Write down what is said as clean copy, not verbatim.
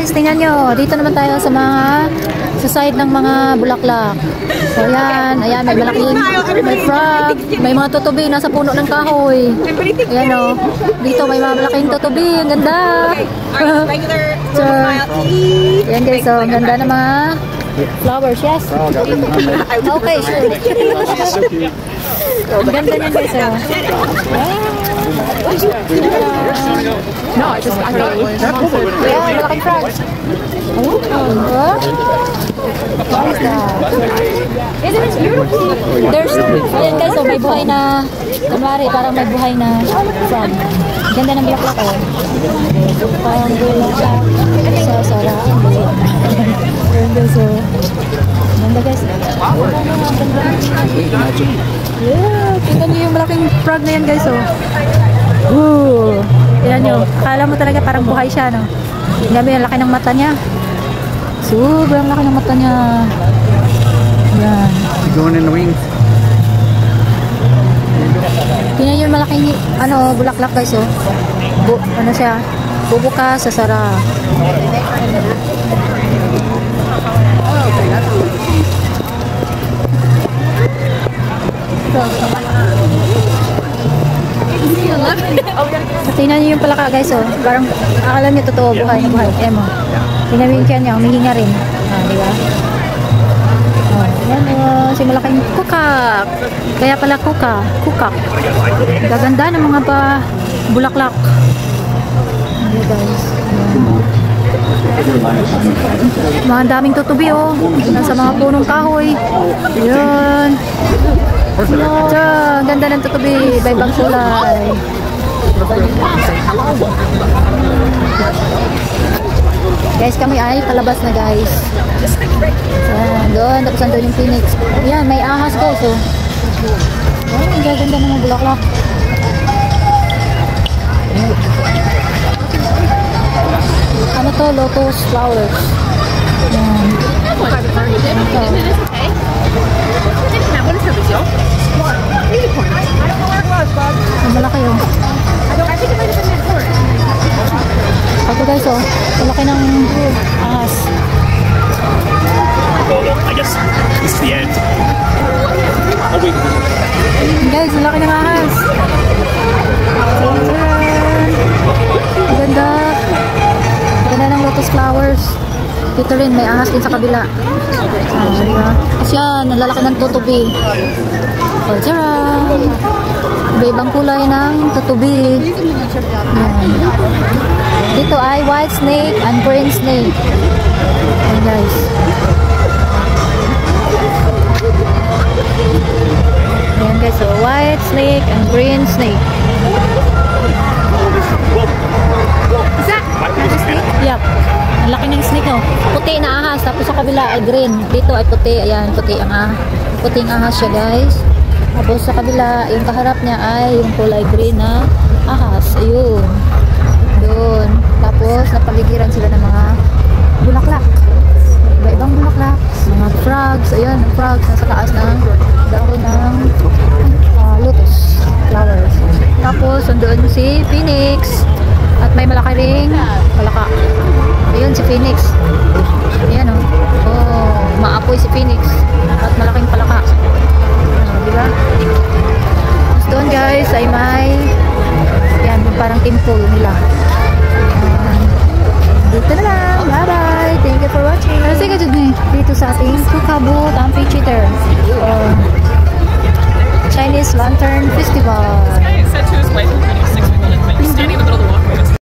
guys, tingnan nyo. Dito naman tayo sa side ng mga bulaklak. So yan, ayan, may malaking, may frog, may mga tutubi nasa puno ng kahoy. Ayan o, dito may mga malaking tutubi, ang ganda. So, ayan guys, so ang ganda ng mga flowers, yes? Okay, sure. Ang ganda niyan guys, oh. No, I just Yeah, malaking frogs. What is that? Isn't it beautiful? There's, ayan guys, oh, may buhay na, kunwari, parang may buhay na frog. Ganda ng bulaklak, oh. Parang bulaklak sa saraan. Ayan guys, oh. Ganda guys. Yeah, tingnan nyo yung malaking frog na yan guys, oh. Woo! Tingnan nyo, akala mo talaga parang buhay siya, no? Tingnan mo yung laki ng mata niya. Sobrang laki ng mata niya. Yan. Going in the wings. Tingnan nyo yung malaking, bulaklak guys, oh. Ano siya? Bubukas sa sara. Tingnan nyo yung palaka guys, oh. Parang akala nyo totoo, buhay na buhay. Ayan mo. Tingnan mo yung tiyan niya, humihinga rin. Diba? Ayan o, si malaking kukak. Kaya pala kukak. Gaganda ng mga bulaklak. Ayan guys. Mga daming tutubi, oh. Nasa mga punong kahoy. Ayan. Ang ganda ng tutubi, iba-ibang kulay. Guys, kami ay palabas na guys. Ayan, doon, tapos andun yung phoenix. Ayan, may ahas guys, oh. Ayan, ang gaganda ng mga bulaklak. Ano to? Lotus flowers. Ayan. Ang malaki yun. Ito guys, oh. Malaki ng ahas. I guess this is the end. Guys, malaki ng ahas. Ang ganda. Ang ganda ng lotus flowers. Dito rin, may ahas din sa kabila. Diba? Kasi yan, ang lalaki ng tutubi. Oh, tara! Iba-ibang kulay ng tutubi. Yan. Dito ay white snake and green snake. Ayan guys. Ayan guys, so white snake and green snake. Is that snake? Yep. Ang laki ng snake, no? Puti na ahas, tapos sa kabila ay green. Dito ay puti. Ayan, puti ang ahas. Puting ahas siya, guys. Tapos sa kabila, yung kaharap niya ay yung kulay green na ahas. Ayun. Doon. Tapos, napaligiran sila ng mga bulaklak. Iba-ibang bulaklak. Mga frogs. Ayun, frogs nasa taas ng dahon ng lotus flowers. Tapos, doon si phoenix. At may malaki ring palaka. Ayun, si phoenix. Ayan, oh. Oh, maapoy si phoenix. At malaking palaka. Diba? Tapos doon, guys, ay may yan, parang temple nila. Dito na lang. Bye-bye. Thank you for watching. Dito sa ating Kukabut Amphitheater. Chinese Lantern Festival.